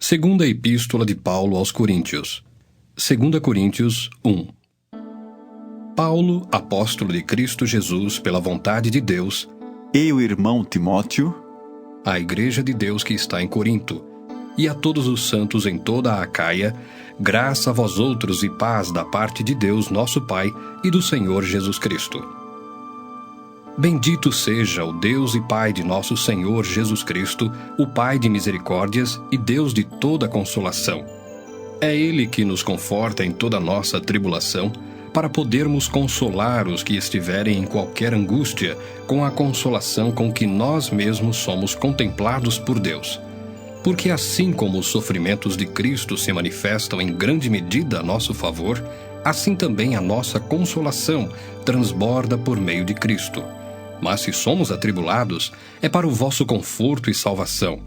Segunda Epístola de Paulo aos Coríntios. 2 Coríntios 1. Paulo, apóstolo de Cristo Jesus pela vontade de Deus, e o irmão Timóteo, à Igreja de Deus que está em Corinto, e a todos os santos em toda a Acaia, graça a vós outros e paz da parte de Deus nosso Pai e do Senhor Jesus Cristo. Bendito seja o Deus e Pai de nosso Senhor Jesus Cristo, o Pai de misericórdias e Deus de toda consolação. É Ele que nos conforta em toda nossa tribulação, para podermos consolar os que estiverem em qualquer angústia, com a consolação com que nós mesmos somos contemplados por Deus. Porque assim como os sofrimentos de Cristo se manifestam em grande medida a nosso favor, assim também a nossa consolação transborda por meio de Cristo. Mas se somos atribulados, é para o vosso conforto e salvação.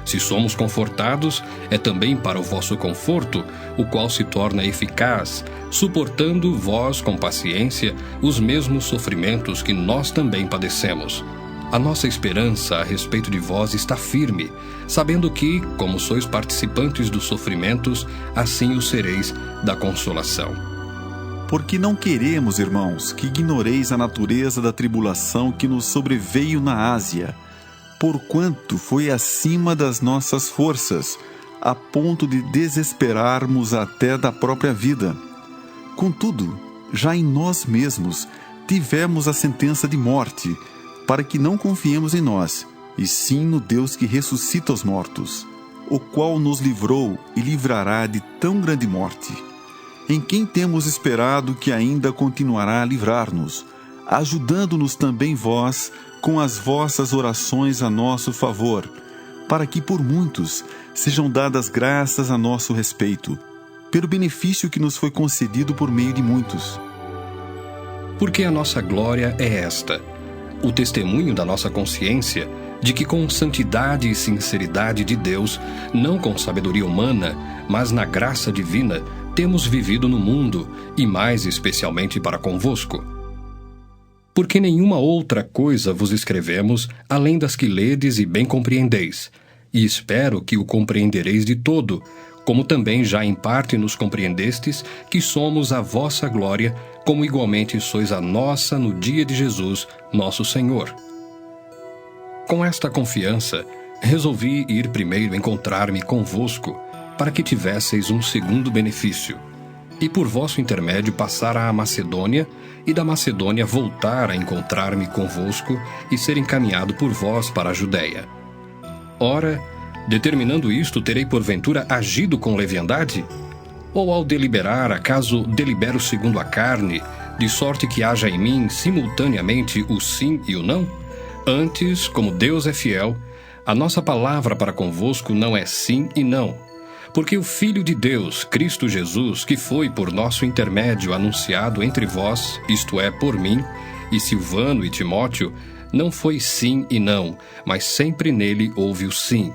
Se somos confortados, é também para o vosso conforto, o qual se torna eficaz, suportando vós com paciência os mesmos sofrimentos que nós também padecemos. A nossa esperança a respeito de vós está firme, sabendo que, como sois participantes dos sofrimentos, assim o sereis da consolação. Porque não queremos, irmãos, que ignoreis a natureza da tribulação que nos sobreveio na Ásia, porquanto foi acima das nossas forças, a ponto de desesperarmos até da própria vida. Contudo, já em nós mesmos tivemos a sentença de morte, para que não confiemos em nós, e sim no Deus que ressuscita os mortos, o qual nos livrou e livrará de tão grande morte, em quem temos esperado que ainda continuará a livrar-nos, ajudando-nos também vós com as vossas orações a nosso favor, para que por muitos sejam dadas graças a nosso respeito, pelo benefício que nos foi concedido por meio de muitos. Porque a nossa glória é esta, o testemunho da nossa consciência, de que com santidade e sinceridade de Deus, não com sabedoria humana, mas na graça divina, temos vivido no mundo, e mais especialmente para convosco. Porque nenhuma outra coisa vos escrevemos, além das que ledes e bem compreendeis, e espero que o compreendereis de todo, como também já em parte nos compreendestes, que somos a vossa glória, como igualmente sois a nossa no dia de Jesus, nosso Senhor. Com esta confiança, resolvi ir primeiro encontrar-me convosco, para que tivesseis um segundo benefício, e por vosso intermédio passar à Macedônia, e da Macedônia voltar a encontrar-me convosco e ser encaminhado por vós para a Judéia. Ora, determinando isto, terei porventura agido com leviandade? Ou ao deliberar, acaso delibero segundo a carne, de sorte que haja em mim simultaneamente o sim e o não? Antes, como Deus é fiel, a nossa palavra para convosco não é sim e não. Porque o Filho de Deus, Cristo Jesus, que foi por nosso intermédio anunciado entre vós, isto é, por mim, e Silvano e Timóteo, não foi sim e não, mas sempre nele houve o sim.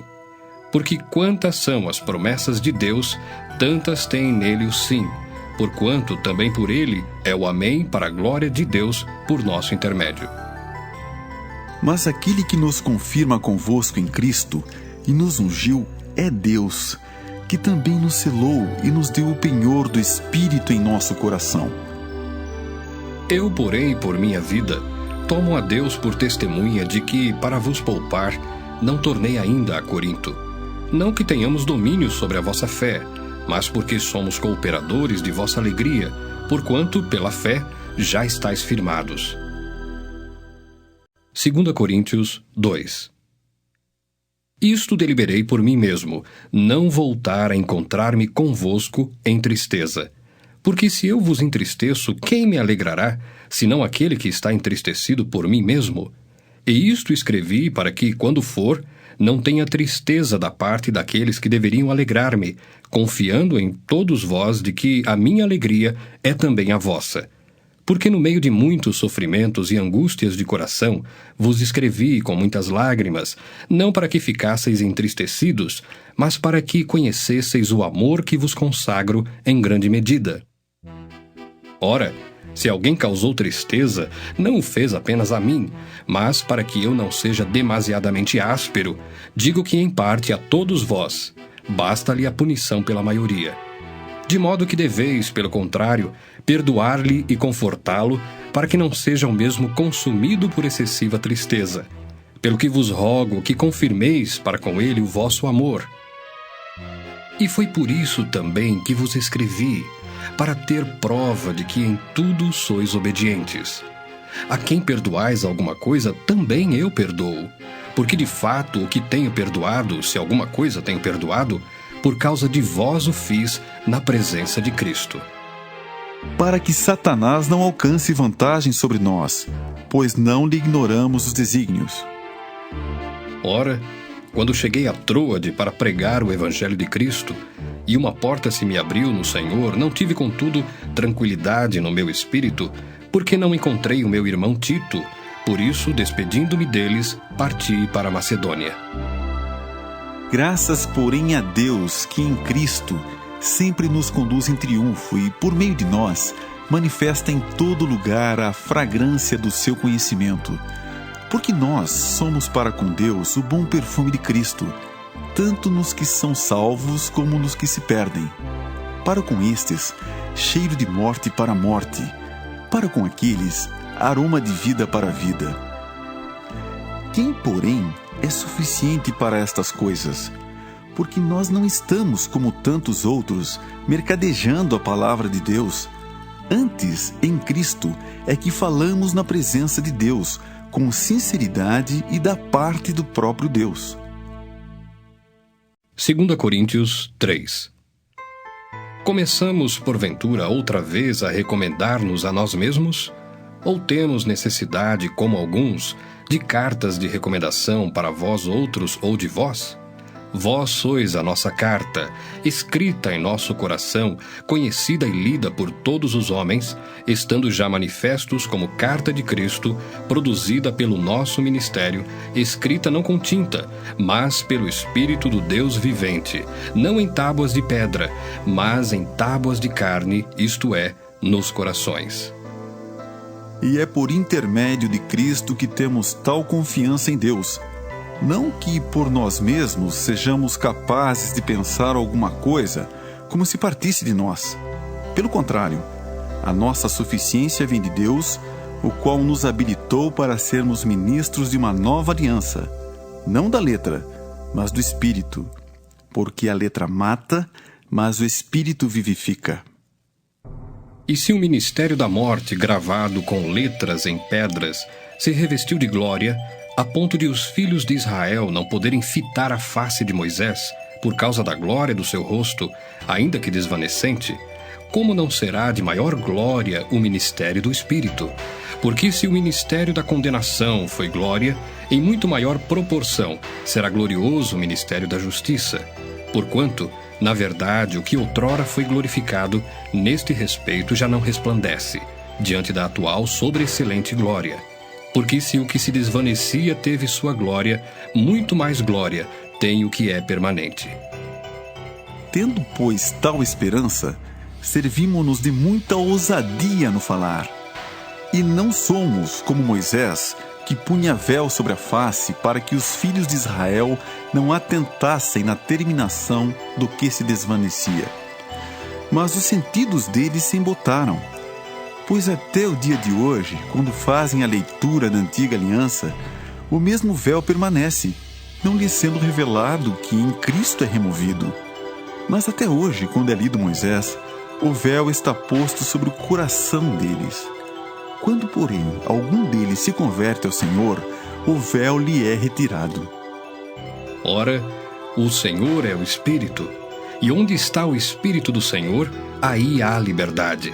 Porque quantas são as promessas de Deus, tantas tem nele o sim, porquanto também por ele é o amém para a glória de Deus por nosso intermédio. Mas aquele que nos confirma convosco em Cristo e nos ungiu é Deus, que também nos selou e nos deu o penhor do Espírito em nosso coração. Eu, porém, por minha vida, tomo a Deus por testemunha de que, para vos poupar, não tornei ainda a Corinto. Não que tenhamos domínio sobre a vossa fé, mas porque somos cooperadores de vossa alegria, porquanto, pela fé, já estáis firmados. 2 Coríntios 2. Isto deliberei por mim mesmo, não voltar a encontrar-me convosco em tristeza. Porque se eu vos entristeço, quem me alegrará, senão aquele que está entristecido por mim mesmo? E isto escrevi para que, quando for, não tenha tristeza da parte daqueles que deveriam alegrar-me, confiando em todos vós de que a minha alegria é também a vossa. Porque no meio de muitos sofrimentos e angústias de coração, vos escrevi com muitas lágrimas, não para que ficasseis entristecidos, mas para que conhecesseis o amor que vos consagro em grande medida. Ora, se alguém causou tristeza, não o fez apenas a mim, mas para que eu não seja demasiadamente áspero, digo que em parte a todos vós, basta-lhe a punição pela maioria. De modo que deveis, pelo contrário, perdoar-lhe e confortá-lo, para que não seja o mesmo consumido por excessiva tristeza. Pelo que vos rogo que confirmeis para com ele o vosso amor. E foi por isso também que vos escrevi, para ter prova de que em tudo sois obedientes. A quem perdoais alguma coisa, também eu perdoo. Porque de fato o que tenho perdoado, se alguma coisa tenho perdoado, por causa de vós o fiz na presença de Cristo. Para que Satanás não alcance vantagem sobre nós, pois não lhe ignoramos os desígnios. Ora, quando cheguei a Troade para pregar o Evangelho de Cristo, e uma porta se me abriu no Senhor, não tive, contudo, tranquilidade no meu espírito, porque não encontrei o meu irmão Tito. Por isso, despedindo-me deles, parti para a Macedônia. Graças, porém, a Deus, que em Cristo sempre nos conduz em triunfo e, por meio de nós, manifesta em todo lugar a fragrância do seu conhecimento. Porque nós somos para com Deus o bom perfume de Cristo, tanto nos que são salvos como nos que se perdem. Para com estes, cheiro de morte para a morte, para com aqueles, aroma de vida para a vida. Quem, porém, é suficiente para estas coisas? Porque nós não estamos, como tantos outros, mercadejando a palavra de Deus. Antes, em Cristo, é que falamos na presença de Deus, com sinceridade e da parte do próprio Deus. 2 Coríntios 3. Começamos, porventura, outra vez a recomendar-nos a nós mesmos? Ou temos necessidade, como alguns, de cartas de recomendação para vós outros ou de vós? Vós sois a nossa carta, escrita em nosso coração, conhecida e lida por todos os homens, estando já manifestos como carta de Cristo, produzida pelo nosso ministério, escrita não com tinta, mas pelo Espírito do Deus vivente, não em tábuas de pedra, mas em tábuas de carne, isto é, nos corações. E é por intermédio de Cristo que temos tal confiança em Deus. Não que por nós mesmos sejamos capazes de pensar alguma coisa como se partisse de nós. Pelo contrário, a nossa suficiência vem de Deus, o qual nos habilitou para sermos ministros de uma nova aliança, não da letra, mas do Espírito, porque a letra mata, mas o Espírito vivifica. E se o ministério da morte, gravado com letras em pedras, se revestiu de glória, a ponto de os filhos de Israel não poderem fitar a face de Moisés, por causa da glória do seu rosto, ainda que desvanecente, como não será de maior glória o ministério do Espírito? Porque se o ministério da condenação foi glória, em muito maior proporção será glorioso o ministério da justiça. Porquanto, na verdade, o que outrora foi glorificado, neste respeito já não resplandece, diante da atual sobreexcelente glória. Porque se o que se desvanecia teve sua glória, muito mais glória tem o que é permanente. Tendo, pois, tal esperança, servimos-nos de muita ousadia no falar. E não somos como Moisés, que punha véu sobre a face para que os filhos de Israel não atentassem na terminação do que se desvanecia. Mas os sentidos deles se embotaram. Pois até o dia de hoje, quando fazem a leitura da antiga aliança, o mesmo véu permanece, não lhes sendo revelado que em Cristo é removido. Mas até hoje, quando é lido Moisés, o véu está posto sobre o coração deles. Quando, porém, algum deles se converte ao Senhor, o véu lhe é retirado. Ora, o Senhor é o Espírito, e onde está o Espírito do Senhor, aí há liberdade.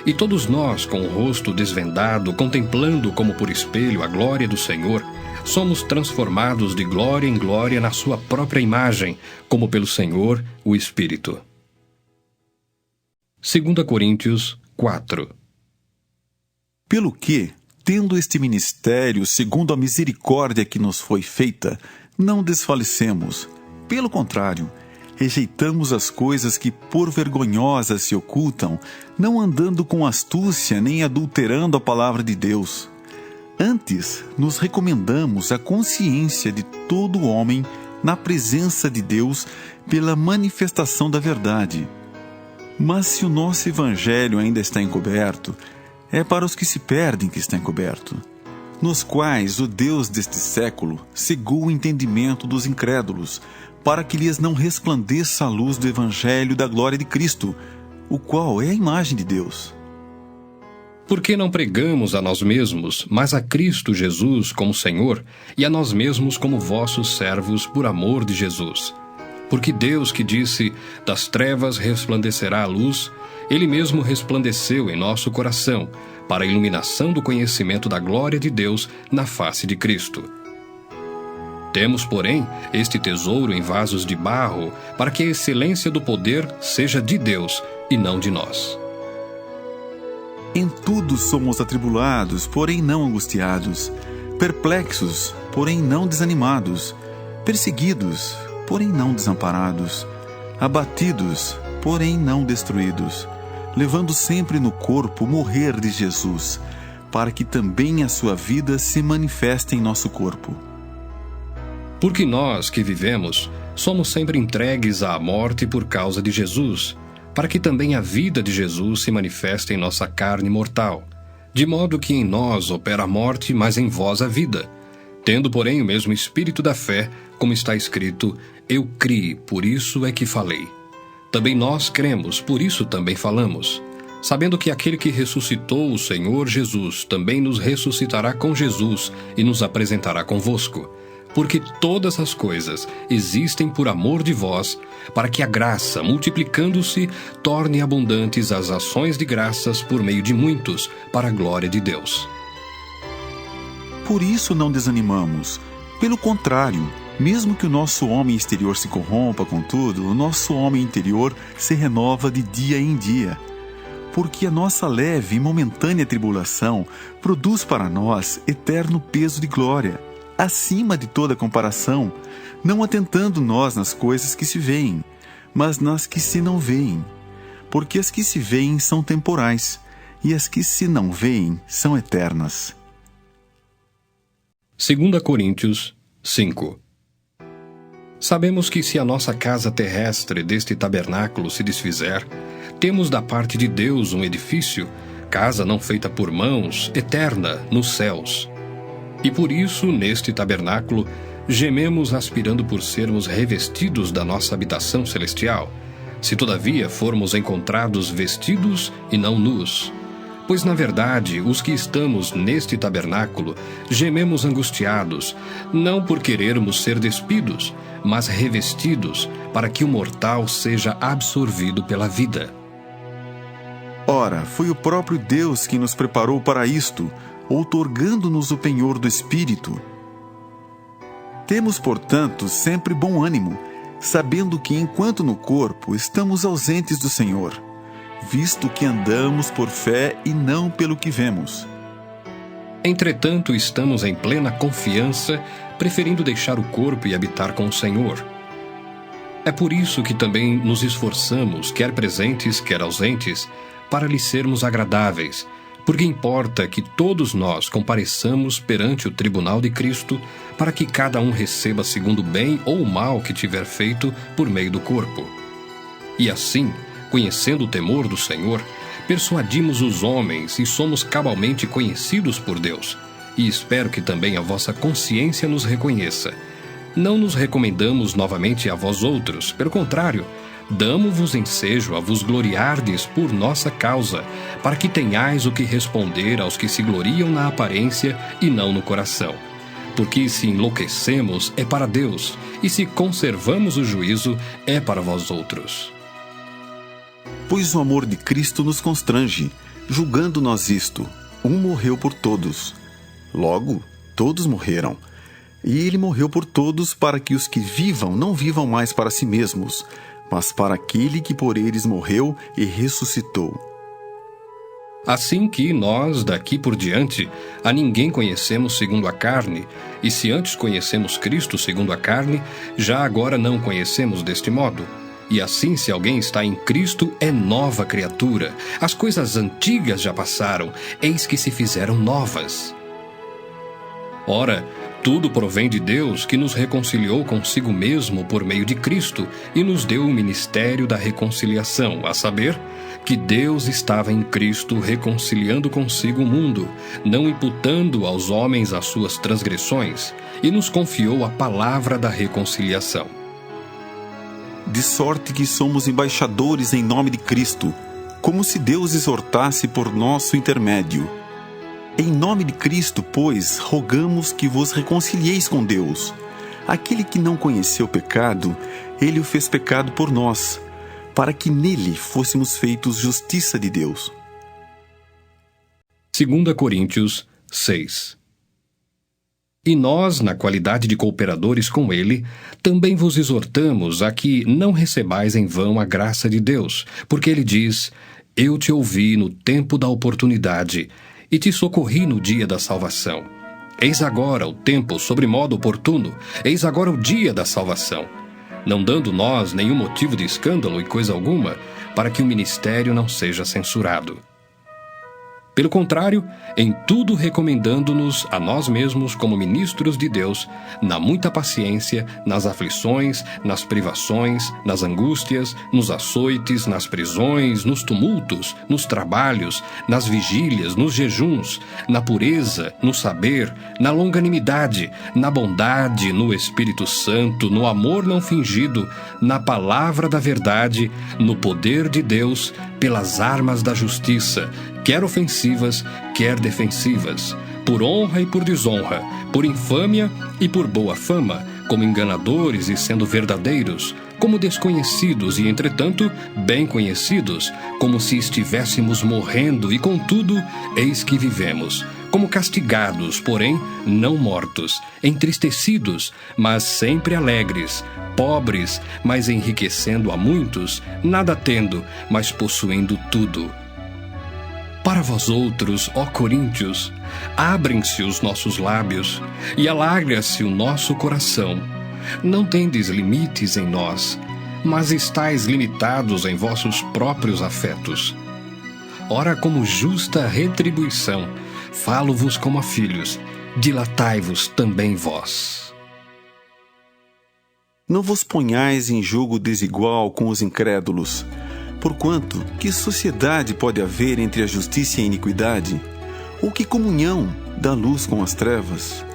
E todos nós, com o rosto desvendado, contemplando como por espelho a glória do Senhor, somos transformados de glória em glória na sua própria imagem, como pelo Senhor, o Espírito. 2 Coríntios 4. Pelo que, tendo este ministério segundo a misericórdia que nos foi feita, não desfalecemos. Pelo contrário, rejeitamos as coisas que por vergonhosas se ocultam, não andando com astúcia nem adulterando a palavra de Deus. Antes, nos recomendamos a consciência de todo homem na presença de Deus pela manifestação da verdade. Mas se o nosso evangelho ainda está encoberto, é para os que se perdem que está encoberto, nos quais o Deus deste século cegou o entendimento dos incrédulos, para que lhes não resplandeça a luz do evangelho da glória de Cristo, o qual é a imagem de Deus. Porque não pregamos a nós mesmos, mas a Cristo Jesus como Senhor, e a nós mesmos como vossos servos por amor de Jesus. Porque Deus que disse, das trevas resplandecerá a luz, Ele mesmo resplandeceu em nosso coração, para a iluminação do conhecimento da glória de Deus na face de Cristo. Temos, porém, este tesouro em vasos de barro, para que a excelência do poder seja de Deus e não de nós. Em tudo somos atribulados, porém não angustiados, perplexos, porém não desanimados, perseguidos, porém não desamparados, abatidos, porém não destruídos, levando sempre no corpo o morrer de Jesus, para que também a sua vida se manifeste em nosso corpo. Porque nós que vivemos, somos sempre entregues à morte por causa de Jesus, para que também a vida de Jesus se manifeste em nossa carne mortal, de modo que em nós opera a morte, mas em vós a vida. Tendo, porém, o mesmo espírito da fé, como está escrito, eu criei, por isso é que falei. Também nós cremos, por isso também falamos, sabendo que aquele que ressuscitou o Senhor Jesus também nos ressuscitará com Jesus e nos apresentará convosco. Porque todas as coisas existem por amor de vós, para que a graça, multiplicando-se, torne abundantes as ações de graças por meio de muitos, para a glória de Deus. Por isso não desanimamos. Pelo contrário, mesmo que o nosso homem exterior se corrompa, contudo, o nosso homem interior se renova de dia em dia. Porque a nossa leve e momentânea tribulação produz para nós eterno peso de glória, acima de toda comparação, não atentando nós nas coisas que se veem, mas nas que se não veem. Porque as que se veem são temporais, e as que se não veem são eternas. 2 Coríntios 5. Sabemos que se a nossa casa terrestre deste tabernáculo se desfizer, temos da parte de Deus um edifício, casa não feita por mãos, eterna, nos céus. E por isso, neste tabernáculo, gememos aspirando por sermos revestidos da nossa habitação celestial, se todavia formos encontrados vestidos e não nus. Pois, na verdade, os que estamos neste tabernáculo gememos angustiados, não por querermos ser despidos, mas revestidos, para que o mortal seja absorvido pela vida. Ora, foi o próprio Deus que nos preparou para isto, outorgando-nos o penhor do Espírito. Temos, portanto, sempre bom ânimo, sabendo que, enquanto no corpo, estamos ausentes do Senhor, visto que andamos por fé e não pelo que vemos. Entretanto, estamos em plena confiança, preferindo deixar o corpo e habitar com o Senhor. É por isso que também nos esforçamos, quer presentes, quer ausentes, para lhe sermos agradáveis, porque importa que todos nós compareçamos perante o tribunal de Cristo, para que cada um receba segundo o bem ou o mal que tiver feito por meio do corpo. E assim, conhecendo o temor do Senhor, persuadimos os homens e somos cabalmente conhecidos por Deus. E espero que também a vossa consciência nos reconheça. Não nos recomendamos novamente a vós outros, pelo contrário, damo-vos ensejo a vos gloriardes por nossa causa, para que tenhais o que responder aos que se gloriam na aparência e não no coração. Porque se enlouquecemos, é para Deus, e se conservamos o juízo, é para vós outros. Pois o amor de Cristo nos constrange, julgando nós isto: um morreu por todos. Logo, todos morreram. E ele morreu por todos, para que os que vivam não vivam mais para si mesmos, mas para aquele que por eles morreu e ressuscitou. Assim que nós, daqui por diante, a ninguém conhecemos segundo a carne, e se antes conhecemos Cristo segundo a carne, já agora não conhecemos deste modo. E assim, se alguém está em Cristo, é nova criatura. As coisas antigas já passaram, eis que se fizeram novas. Ora, Tudo provém de Deus, que nos reconciliou consigo mesmo por meio de Cristo e nos deu o ministério da reconciliação, a saber, que Deus estava em Cristo reconciliando consigo o mundo, não imputando aos homens as suas transgressões, e nos confiou a palavra da reconciliação. De sorte que somos embaixadores em nome de Cristo, como se Deus exortasse por nosso intermédio. Em nome de Cristo, pois, rogamos que vos reconcilieis com Deus. Aquele que não conheceu pecado, ele o fez pecado por nós, para que nele fôssemos feitos justiça de Deus. 2 Coríntios 6. E nós, na qualidade de cooperadores com ele, também vos exortamos a que não recebais em vão a graça de Deus, porque ele diz: Eu te ouvi no tempo da oportunidade, e te socorri no dia da salvação. Eis agora o tempo sobremodo oportuno, eis agora o dia da salvação. Não dando nós nenhum motivo de escândalo e coisa alguma, para que o ministério não seja censurado. Pelo contrário, em tudo recomendando-nos a nós mesmos como ministros de Deus, na muita paciência, nas aflições, nas privações, nas angústias, nos açoites, nas prisões, nos tumultos, nos trabalhos, nas vigílias, nos jejuns, na pureza, no saber, na longanimidade, na bondade, no Espírito Santo, no amor não fingido, na palavra da verdade, no poder de Deus, pelas armas da justiça, quer ofensivas, quer defensivas, por honra e por desonra, por infâmia e por boa fama, como enganadores e sendo verdadeiros, como desconhecidos e, entretanto, bem conhecidos, como se estivéssemos morrendo e, contudo, eis que vivemos, como castigados, porém não mortos, entristecidos, mas sempre alegres, pobres, mas enriquecendo a muitos, nada tendo, mas possuindo tudo. Para vós outros, ó Coríntios, abrem-se os nossos lábios e alagra-se o nosso coração. Não tendes limites em nós, mas estáis limitados em vossos próprios afetos. Ora, como justa retribuição, falo-vos como a filhos, dilatai-vos também vós. Não vos ponhais em jogo desigual com os incrédulos. Porquanto, que sociedade pode haver entre a justiça e a iniquidade? Ou que comunhão da luz com as trevas?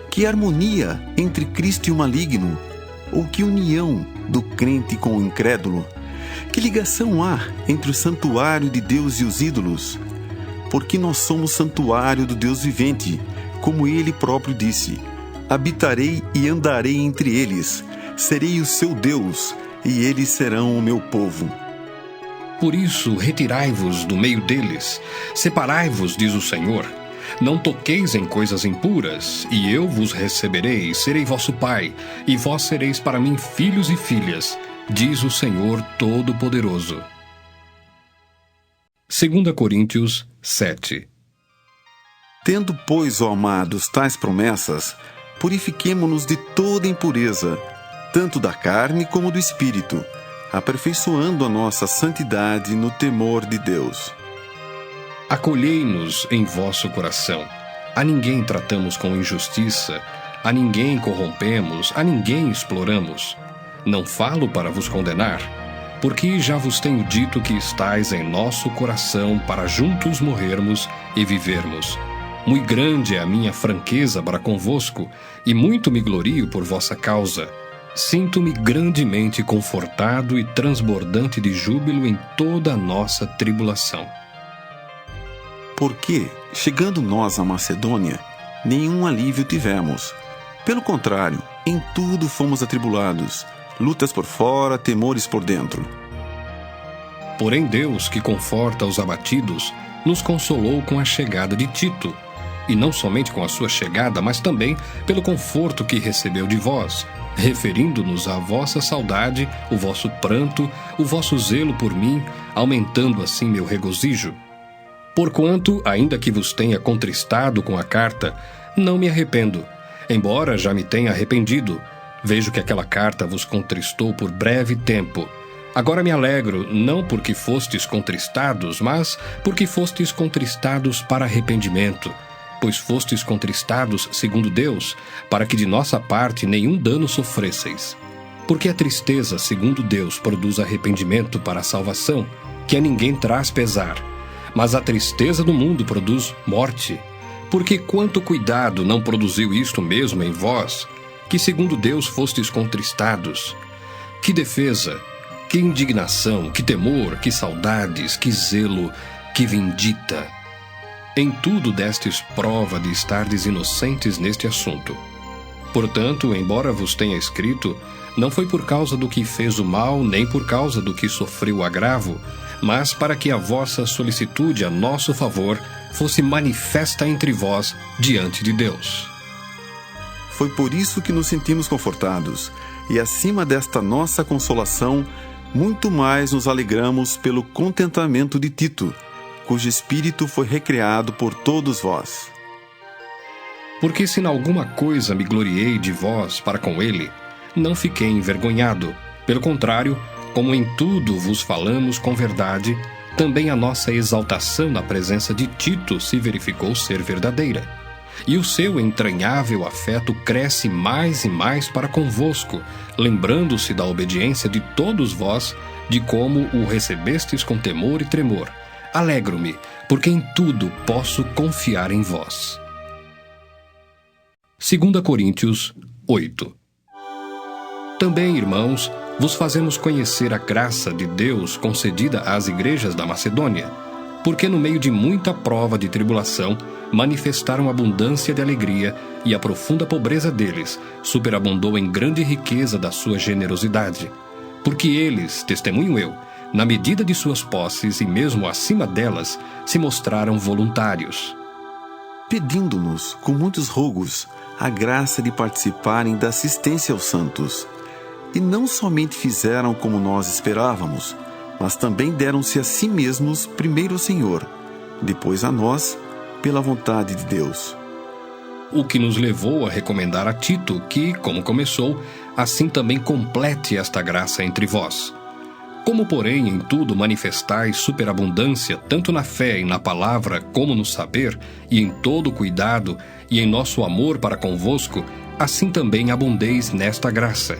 Que harmonia entre Cristo e o maligno? Ou que união do crente com o incrédulo? Que ligação há entre o santuário de Deus e os ídolos? Porque nós somos santuário do Deus vivente, como ele próprio disse: habitarei e andarei entre eles, serei o seu Deus, e eles serão o meu povo. Por isso, retirai-vos do meio deles, separai-vos, diz o Senhor. Não toqueis em coisas impuras, e eu vos receberei, serei vosso pai, e vós sereis para mim filhos e filhas, diz o Senhor Todo-Poderoso. 2 Coríntios 7. Tendo, pois, ó amados, tais promessas, purifiquemo-nos de toda impureza, tanto da carne como do espírito, aperfeiçoando a nossa santidade no temor de Deus. Acolhei-nos em vosso coração. A ninguém tratamos com injustiça, a ninguém corrompemos, a ninguém exploramos. Não falo para vos condenar, porque já vos tenho dito que estais em nosso coração para juntos morrermos e vivermos. Muito grande é a minha franqueza para convosco, e muito me glorio por vossa causa. Sinto-me grandemente confortado e transbordante de júbilo em toda a nossa tribulação. Porque, chegando nós à Macedônia, nenhum alívio tivemos. Pelo contrário, em tudo fomos atribulados, lutas por fora, temores por dentro. Porém Deus, que conforta os abatidos, nos consolou com a chegada de Tito, e não somente com a sua chegada, mas também pelo conforto que recebeu de vós, referindo-nos à vossa saudade, o vosso pranto, o vosso zelo por mim, aumentando assim meu regozijo. Porquanto, ainda que vos tenha contristado com a carta, não me arrependo, embora já me tenha arrependido. Vejo que aquela carta vos contristou por breve tempo. Agora me alegro, não porque fostes contristados, mas porque fostes contristados para arrependimento. pois fostes contristados segundo Deus, para que de nossa parte nenhum dano sofresseis. Porque a tristeza, segundo Deus, produz arrependimento para a salvação, que a ninguém traz pesar. Mas a tristeza do mundo produz morte. Porque quanto cuidado não produziu isto mesmo em vós, que segundo Deus fostes contristados? Que defesa, que indignação, que temor, que saudades, que zelo, que vindita! Em tudo destes prova de estardes inocentes neste assunto. Portanto, embora vos tenha escrito, não foi por causa do que fez o mal, nem por causa do que sofreu o agravo, mas para que a vossa solicitude a nosso favor fosse manifesta entre vós diante de Deus. Foi por isso que nos sentimos confortados, e acima desta nossa consolação, muito mais nos alegramos pelo contentamento de Tito, cujo espírito foi recriado por todos vós. Porque se em alguma coisa me gloriei de vós para com ele, não fiquei envergonhado. Pelo contrário, como em tudo vos falamos com verdade, também a nossa exaltação na presença de Tito se verificou ser verdadeira. E o seu entranhável afeto cresce mais e mais para convosco, lembrando-se da obediência de todos vós, de como o recebestes com temor e tremor. Alegro-me, porque em tudo posso confiar em vós. 2 Coríntios 8. Também, irmãos, vos fazemos conhecer a graça de Deus concedida às igrejas da Macedônia, porque no meio de muita prova de tribulação, manifestaram abundância de alegria, e a profunda pobreza deles superabundou em grande riqueza da sua generosidade. Porque eles, testemunho eu, na medida de suas posses e mesmo acima delas, se mostraram voluntários, pedindo-nos, com muitos rogos, a graça de participarem da assistência aos santos. E não somente fizeram como nós esperávamos, mas também deram-se a si mesmos primeiro ao Senhor, depois a nós, pela vontade de Deus. O que nos levou a recomendar a Tito que, como começou, assim também complete esta graça entre vós. Como, porém, em tudo manifestais superabundância, tanto na fé e na palavra, como no saber, e em todo cuidado, e em nosso amor para convosco, assim também abundeis nesta graça.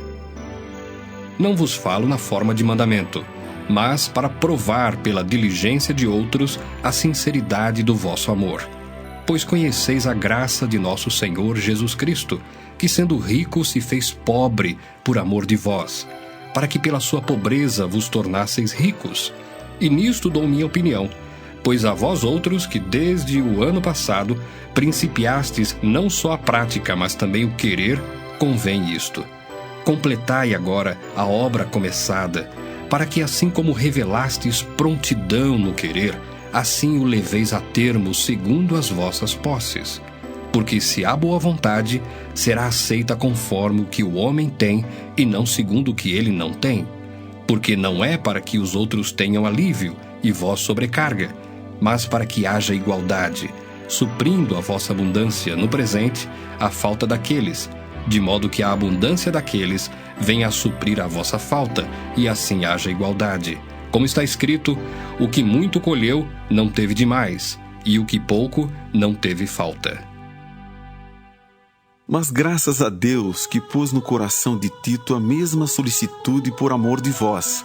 Não vos falo na forma de mandamento, mas para provar pela diligência de outros a sinceridade do vosso amor. Pois conheceis a graça de nosso Senhor Jesus Cristo, que sendo rico se fez pobre por amor de vós, para que pela sua pobreza vos tornasseis ricos. E nisto dou minha opinião, pois a vós outros que desde o ano passado principiastes não só a prática, mas também o querer, convém isto. Completai agora a obra começada, para que assim como revelastes prontidão no querer, assim o leveis a termo segundo as vossas posses. Porque se há boa vontade, será aceita conforme o que o homem tem, e não segundo o que ele não tem. Porque não é para que os outros tenham alívio, e vós sobrecarga, mas para que haja igualdade, suprindo a vossa abundância no presente a falta daqueles, de modo que a abundância daqueles venha a suprir a vossa falta, e assim haja igualdade. Como está escrito, o que muito colheu não teve demais, e o que pouco não teve falta. Mas graças a Deus que pôs no coração de Tito a mesma solicitude por amor de vós,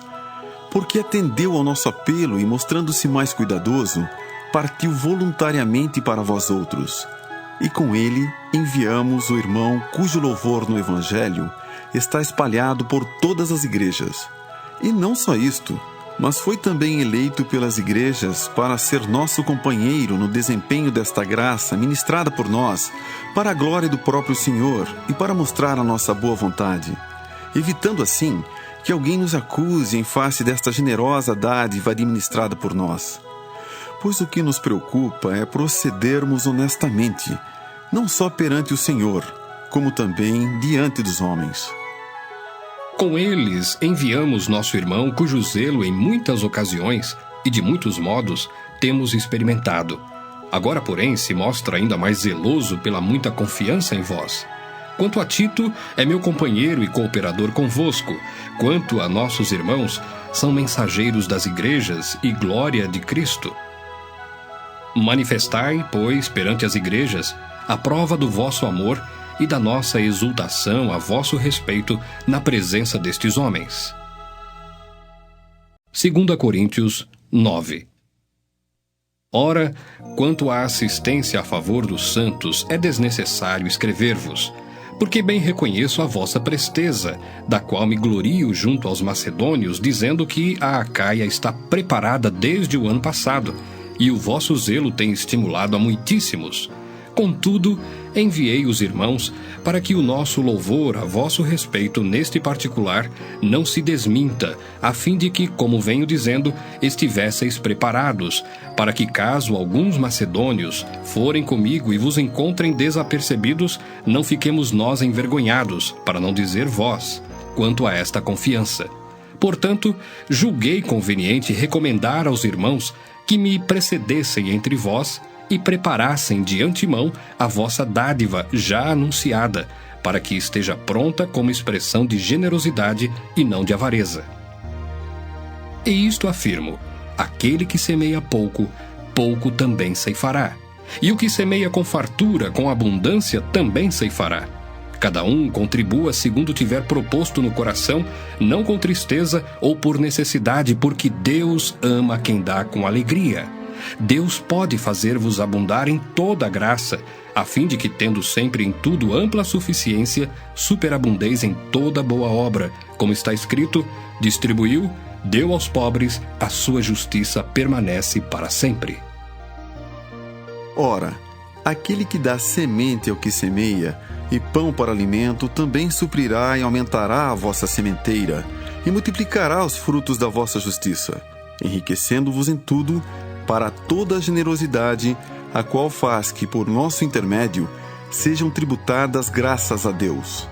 porque atendeu ao nosso apelo e, mostrando-se mais cuidadoso, partiu voluntariamente para vós outros. E com ele enviamos o irmão cujo louvor no Evangelho está espalhado por todas as igrejas. E não só isto, mas foi também eleito pelas igrejas para ser nosso companheiro no desempenho desta graça ministrada por nós, para a glória do próprio Senhor e para mostrar a nossa boa vontade, evitando assim que alguém nos acuse em face desta generosa dádiva administrada por nós. Pois o que nos preocupa é procedermos honestamente, não só perante o Senhor, como também diante dos homens. Com eles enviamos nosso irmão, cujo zelo em muitas ocasiões e de muitos modos temos experimentado. Agora, porém, se mostra ainda mais zeloso pela muita confiança em vós. Quanto a Tito, é meu companheiro e cooperador convosco. Quanto a nossos irmãos, são mensageiros das igrejas e glória de Cristo. Manifestai, pois, perante as igrejas, a prova do vosso amor e da nossa exultação a vosso respeito na presença destes homens. 2 Coríntios 9. Ora, quanto à assistência a favor dos santos, é desnecessário escrever-vos, porque bem reconheço a vossa presteza, da qual me glorio junto aos macedônios, dizendo que a Acaia está preparada desde o ano passado, e o vosso zelo tem estimulado a muitíssimos. Contudo, enviei os irmãos para que o nosso louvor a vosso respeito neste particular não se desminta, a fim de que, como venho dizendo, estivesseis preparados, para que caso alguns macedônios forem comigo e vos encontrem desapercebidos, não fiquemos nós envergonhados, para não dizer vós, quanto a esta confiança. Portanto, julguei conveniente recomendar aos irmãos que me precedessem entre vós e preparassem de antemão a vossa dádiva já anunciada, para que esteja pronta como expressão de generosidade e não de avareza. E isto afirmo: aquele que semeia pouco, pouco também ceifará. E o que semeia com fartura, com abundância, também ceifará. Cada um contribua segundo tiver proposto no coração, não com tristeza ou por necessidade, porque Deus ama quem dá com alegria. Deus pode fazer-vos abundar em toda a graça, a fim de que, tendo sempre em tudo ampla suficiência, superabundeis em toda boa obra, como está escrito: distribuiu, deu aos pobres, a sua justiça permanece para sempre. Ora, aquele que dá semente ao que semeia, e pão para alimento, também suprirá e aumentará a vossa sementeira, e multiplicará os frutos da vossa justiça, enriquecendo-vos em tudo, para toda a generosidade, a qual faz que, por nosso intermédio, sejam tributadas graças a Deus.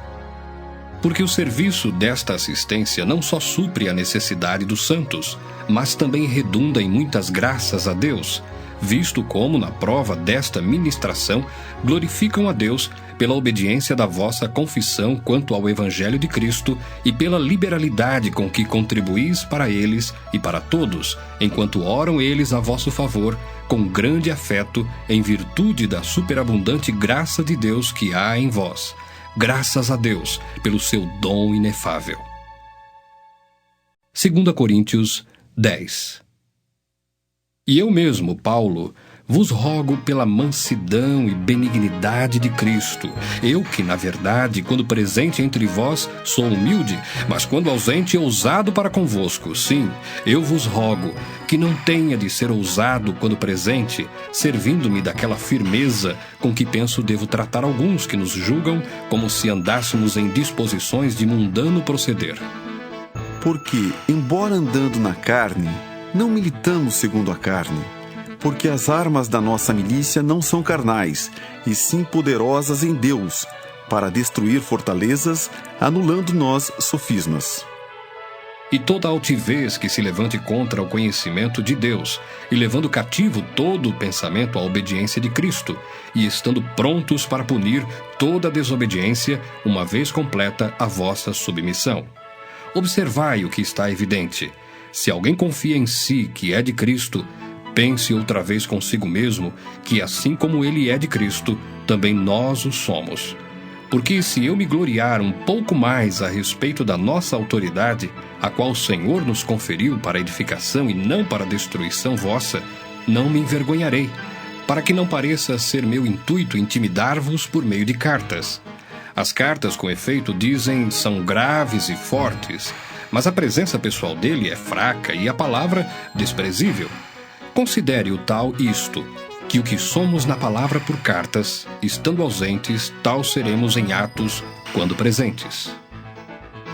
Porque o serviço desta assistência não só supre a necessidade dos santos, mas também redunda em muitas graças a Deus, visto como, na prova desta ministração, glorificam a Deus pela obediência da vossa confissão quanto ao Evangelho de Cristo e pela liberalidade com que contribuís para eles e para todos, enquanto oram eles a vosso favor, com grande afeto, em virtude da superabundante graça de Deus que há em vós. Graças a Deus pelo seu dom inefável. 2 Coríntios 10. E eu mesmo, Paulo, vos rogo pela mansidão e benignidade de Cristo. Eu que, na verdade, quando presente entre vós, sou humilde, mas quando ausente, ousado para convosco. Sim, eu vos rogo que não tenha de ser ousado quando presente, servindo-me daquela firmeza com que penso devo tratar alguns que nos julgam como se andássemos em disposições de mundano proceder. Porque, embora andando na carne, não militamos segundo a carne, porque as armas da nossa milícia não são carnais, e sim poderosas em Deus, para destruir fortalezas, anulando nós sofismas. E toda altivez que se levante contra o conhecimento de Deus, e levando cativo todo o pensamento à obediência de Cristo, e estando prontos para punir toda desobediência, uma vez completa a vossa submissão. Observai o que está evidente. Se alguém confia em si que é de Cristo, pense outra vez consigo mesmo que, assim como ele é de Cristo, também nós o somos. Porque se eu me gloriar um pouco mais a respeito da nossa autoridade, a qual o Senhor nos conferiu para edificação e não para destruição vossa, não me envergonharei, para que não pareça ser meu intuito intimidar-vos por meio de cartas. As cartas, com efeito, dizem são graves e fortes, mas a presença pessoal dele é fraca e a palavra desprezível. Considere o tal isto, que o que somos na palavra por cartas, estando ausentes, tal seremos em atos, quando presentes.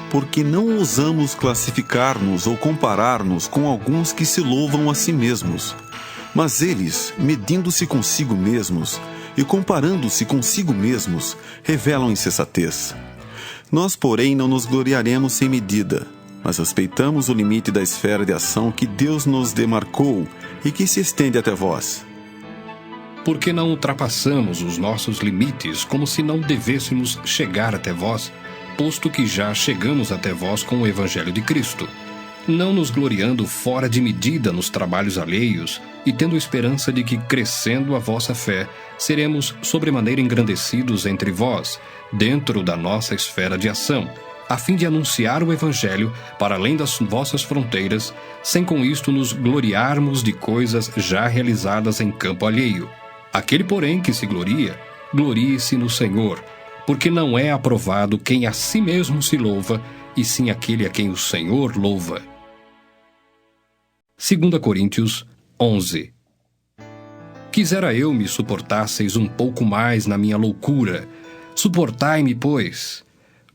Porque não ousamos classificar-nos ou comparar-nos com alguns que se louvam a si mesmos. Mas eles, medindo-se consigo mesmos e comparando-se consigo mesmos, revelam insensatez. Nós, porém, não nos gloriaremos sem medida, mas respeitamos o limite da esfera de ação que Deus nos demarcou e que se estende até vós. Porque não ultrapassamos os nossos limites como se não devêssemos chegar até vós, posto que já chegamos até vós com o Evangelho de Cristo. não nos gloriando fora de medida nos trabalhos alheios, e tendo esperança de que, crescendo a vossa fé, seremos sobremaneira engrandecidos entre vós, dentro da nossa esfera de ação, a fim de anunciar o Evangelho para além das vossas fronteiras, sem com isto nos gloriarmos de coisas já realizadas em campo alheio. Aquele, porém, que se gloria, glorie-se no Senhor, porque não é aprovado quem a si mesmo se louva, e sim aquele a quem o Senhor louva. 2 Coríntios 11. Quisera eu me suportasseis um pouco mais na minha loucura. Suportai-me, pois,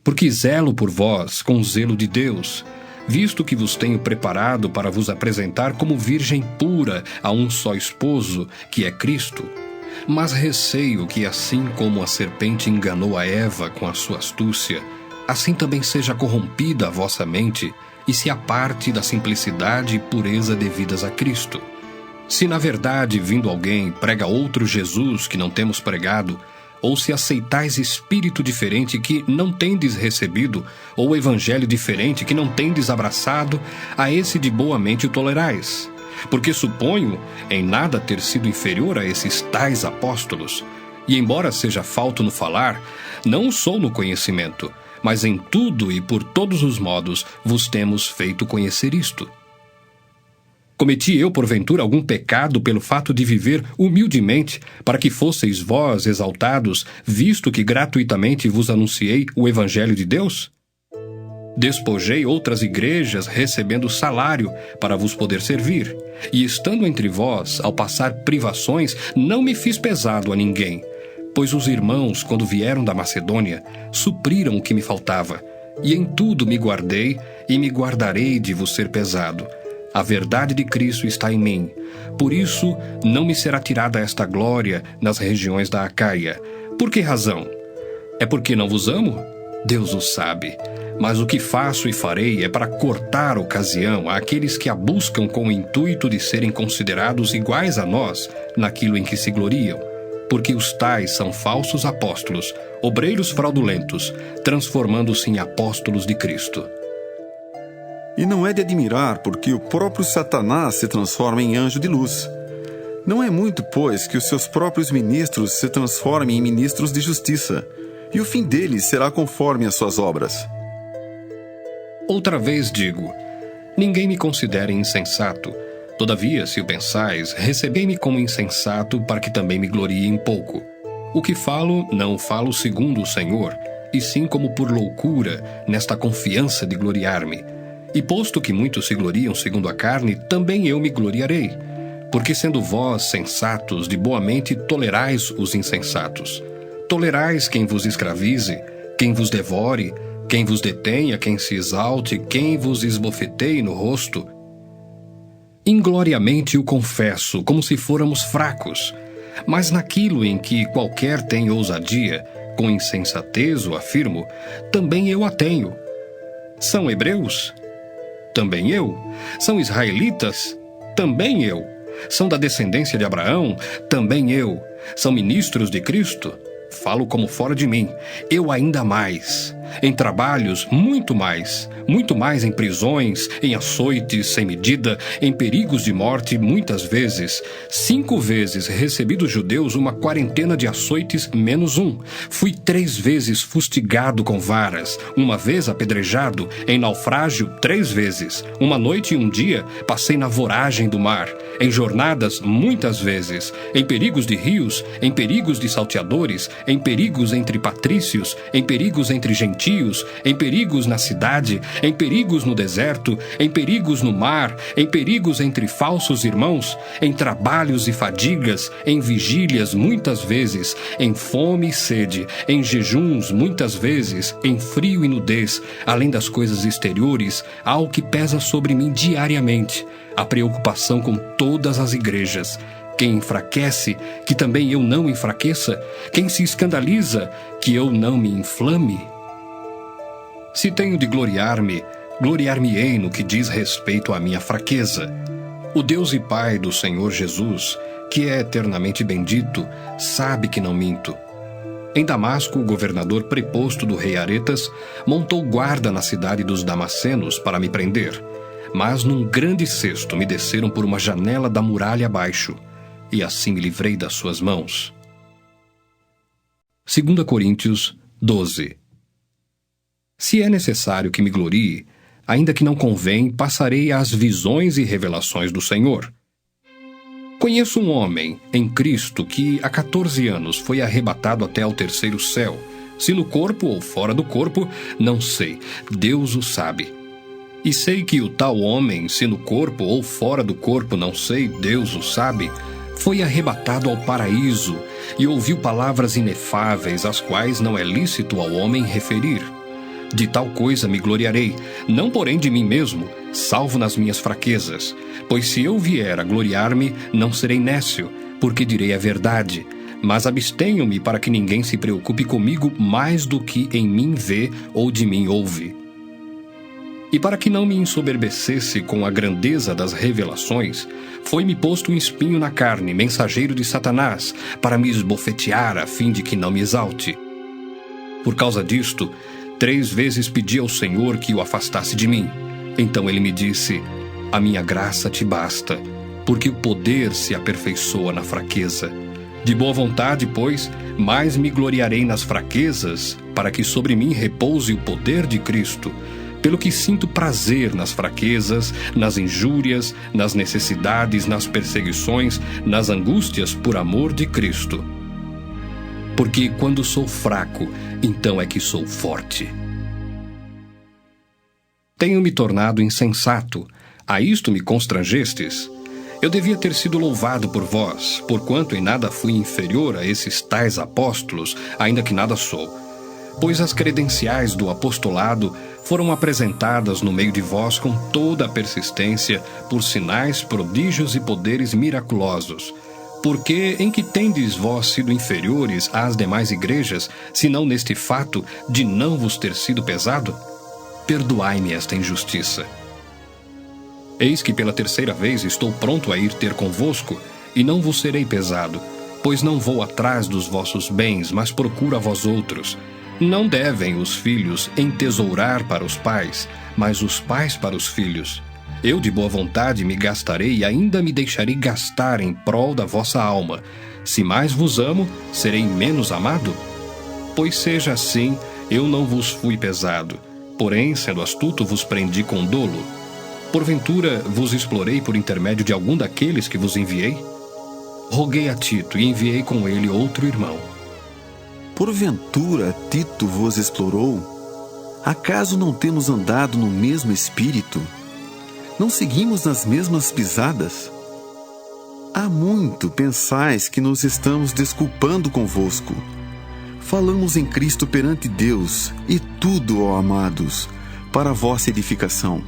porque zelo por vós com o zelo de Deus, visto que vos tenho preparado para vos apresentar como virgem pura a um só esposo, que é Cristo. Mas receio que, assim como a serpente enganou a Eva com a sua astúcia, assim também seja corrompida a vossa mente e se aparte da simplicidade e pureza devidas a Cristo. Se na verdade, vindo alguém, prega outro Jesus que não temos pregado, ou se aceitais espírito diferente que não tendes recebido, ou evangelho diferente que não tendes abraçado, a esse de boa mente o tolerais. Porque suponho em nada ter sido inferior a esses tais apóstolos. E embora seja falto no falar, não sou no conhecimento, mas em tudo e por todos os modos vos temos feito conhecer isto. Cometi eu, porventura, algum pecado pelo fato de viver humildemente, para que fosseis vós exaltados, visto que gratuitamente vos anunciei o Evangelho de Deus? Despojei outras igrejas, recebendo salário, para vos poder servir. E estando entre vós, ao passar privações, não me fiz pesado a ninguém, pois os irmãos, quando vieram da Macedônia, supriram o que me faltava, e em tudo me guardei, e me guardarei de vos ser pesado. A verdade de Cristo está em mim. Por isso, não me será tirada esta glória nas regiões da Acaia. Por que razão? É porque não vos amo? Deus o sabe. Mas o que faço e farei é para cortar ocasião àqueles que a buscam com o intuito de serem considerados iguais a nós naquilo em que se gloriam. Porque os tais são falsos apóstolos, obreiros fraudulentos, transformando-se em apóstolos de Cristo. E não é de admirar, porque o próprio Satanás se transforma em anjo de luz. Não é muito, pois, que os seus próprios ministros se transformem em ministros de justiça, e o fim deles será conforme as suas obras. Outra vez digo, ninguém me considere insensato. Todavia, se o pensais, recebei-me como insensato, para que também me glorie em pouco. O que falo, não falo segundo o Senhor, e sim como por loucura, nesta confiança de gloriar-me. E posto que muitos se gloriam segundo a carne, também eu me gloriarei. Porque sendo vós sensatos, de boa mente tolerais os insensatos. Tolerais quem vos escravize, quem vos devore, quem vos detenha, quem se exalte, quem vos esbofeteie no rosto. Ingloriamente o confesso, como se fôramos fracos. Mas naquilo em que qualquer tem ousadia, com insensatez o afirmo, também eu a tenho. São hebreus? Também eu. São israelitas? Também eu. São da descendência de Abraão? Também eu. São ministros de Cristo? Falo como fora de mim. Eu ainda mais. Em trabalhos, muito mais em prisões, em açoites sem medida, em perigos de morte, muitas vezes. 5 vezes recebi dos judeus uma quarentena de açoites menos um. Fui 3 vezes fustigado com varas, 1 vez apedrejado, em naufrágio 3 vezes. 1 noite e 1 dia passei na voragem do mar, em jornadas muitas vezes, em perigos de rios, em perigos de salteadores, em perigos entre patrícios, em perigos entre gentios, em perigos na cidade, em perigos no deserto, em perigos no mar, em perigos entre falsos irmãos, em trabalhos e fadigas, em vigílias muitas vezes, em fome e sede, em jejuns muitas vezes, em frio e nudez, além das coisas exteriores, há o que pesa sobre mim diariamente, a preocupação com todas as igrejas. Quem enfraquece, que também eu não enfraqueça? Quem se escandaliza, que eu não me inflame? Se tenho de gloriar-me, gloriar-me-ei no que diz respeito à minha fraqueza. O Deus e Pai do Senhor Jesus, que é eternamente bendito, sabe que não minto. Em Damasco, o governador preposto do rei Aretas montou guarda na cidade dos Damascenos para me prender. mas num grande cesto me desceram por uma janela da muralha abaixo, e assim me livrei das suas mãos. 2 Coríntios 12. Se é necessário que me glorie, ainda que não convém, passarei às visões e revelações do Senhor. Conheço um homem em Cristo que há 14 anos foi arrebatado até ao terceiro céu. Se no corpo ou fora do corpo, não sei, Deus o sabe. E sei que o tal homem, se no corpo ou fora do corpo, não sei, Deus o sabe, foi arrebatado ao paraíso e ouviu palavras inefáveis, as quais não é lícito ao homem referir. De tal coisa me gloriarei, não porém de mim mesmo, salvo nas minhas fraquezas. Pois se eu vier a gloriar-me, não serei nécio, porque direi a verdade. Mas abstenho-me para que ninguém se preocupe comigo mais do que em mim vê ou de mim ouve. E para que não me ensoberbecesse com a grandeza das revelações, foi-me posto um espinho na carne, mensageiro de Satanás, para me esbofetear, a fim de que não me exalte. Por causa disto, 3 vezes pedi ao Senhor que o afastasse de mim. Então ele me disse: a minha graça te basta, porque o poder se aperfeiçoa na fraqueza. De boa vontade, pois, mais me gloriarei nas fraquezas, para que sobre mim repouse o poder de Cristo. Pelo que sinto prazer nas fraquezas, nas injúrias, nas necessidades, nas perseguições, nas angústias por amor de Cristo. Porque quando sou fraco, então é que sou forte. Tenho me tornado insensato, a isto me constrangestes. Eu devia ter sido louvado por vós, porquanto em nada fui inferior a esses tais apóstolos, ainda que nada sou. Pois as credenciais do apostolado foram apresentadas no meio de vós com toda a persistência, por sinais, prodígios e poderes miraculosos. Porque em que tendes vós sido inferiores às demais igrejas, senão neste fato de não vos ter sido pesado? Perdoai-me esta injustiça. Eis que pela 3ª vez estou pronto a ir ter convosco, e não vos serei pesado, pois não vou atrás dos vossos bens, mas procuro a vós outros. Não devem os filhos entesourar para os pais, mas os pais para os filhos. Eu de boa vontade me gastarei e ainda me deixarei gastar em prol da vossa alma. Se mais vos amo, serei menos amado? Pois seja assim, eu não vos fui pesado. Porém, sendo astuto, vos prendi com dolo. Porventura, vos explorei por intermédio de algum daqueles que vos enviei? Roguei a Tito e enviei com ele outro irmão. Porventura Tito vos explorou? Acaso não temos andado no mesmo espírito? Não seguimos nas mesmas pisadas? Há muito pensais que nos estamos desculpando convosco. Falamos em Cristo perante Deus, e tudo, ó amados, para a vossa edificação.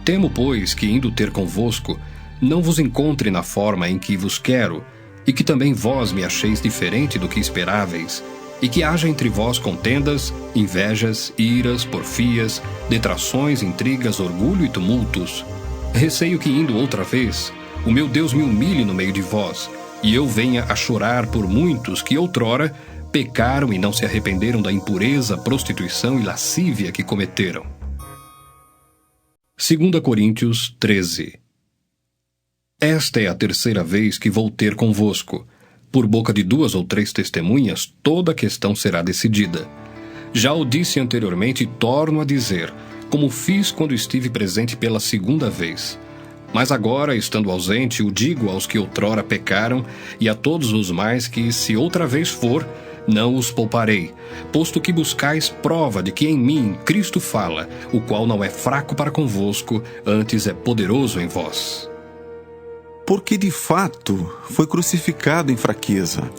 Temo, pois, que indo ter convosco, não vos encontre na forma em que vos quero, e que também vós me acheis diferente do que esperáveis, e que haja entre vós contendas, invejas, iras, porfias, detrações, intrigas, orgulho e tumultos. Receio que, indo outra vez, o meu Deus me humilhe no meio de vós, e eu venha a chorar por muitos que outrora pecaram e não se arrependeram da impureza, prostituição e lascívia que cometeram. 2 Coríntios 13. Esta é a 3ª vez que vou ter convosco. Por boca de 2 ou 3 testemunhas, toda a questão será decidida. Já o disse anteriormente e torno a dizer, como fiz quando estive presente pela 2ª vez. Mas agora, estando ausente, o digo aos que outrora pecaram, e a todos os mais que, se outra vez for, não os pouparei, posto que buscais prova de que em mim Cristo fala, o qual não é fraco para convosco, antes é poderoso em vós. Porque de fato foi crucificado em fraqueza.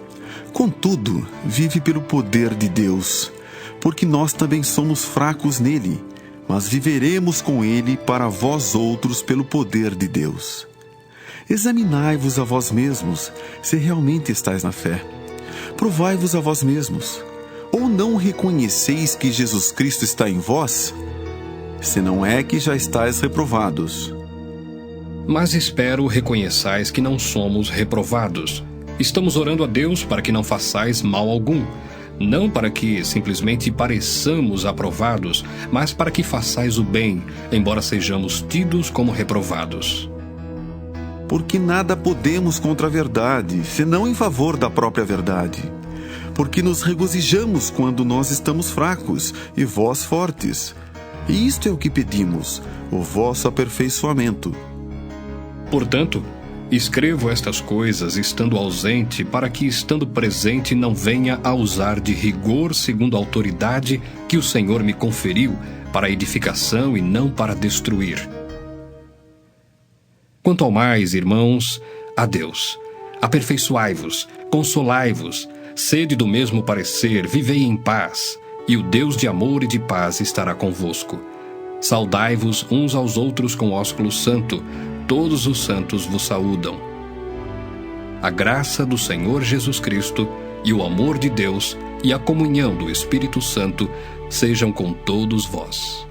Contudo, vive pelo poder de Deus, porque nós também somos fracos nele, mas viveremos com ele para vós outros pelo poder de Deus. Examinai-vos a vós mesmos, se realmente estáis na fé. Provai-vos a vós mesmos. Ou não reconheceis que Jesus Cristo está em vós? Se não é que já estáis reprovados. Mas espero reconheçais que não somos reprovados. Estamos orando a Deus para que não façais mal algum, não para que simplesmente pareçamos aprovados, mas para que façais o bem, embora sejamos tidos como reprovados. Porque nada podemos contra a verdade, senão em favor da própria verdade. Porque nos regozijamos quando nós estamos fracos e vós fortes. E isto é o que pedimos, o vosso aperfeiçoamento. Portanto, escrevo estas coisas estando ausente, para que, estando presente, não venha a usar de rigor segundo a autoridade que o Senhor me conferiu, para edificação e não para destruir. Quanto ao mais, irmãos, a Deus. Aperfeiçoai-vos, consolai-vos, sede do mesmo parecer, vivei em paz, e o Deus de amor e de paz estará convosco. Saudai-vos uns aos outros com ósculo santo, todos os santos vos saúdam. A graça do Senhor Jesus Cristo e o amor de Deus e a comunhão do Espírito Santo sejam com todos vós.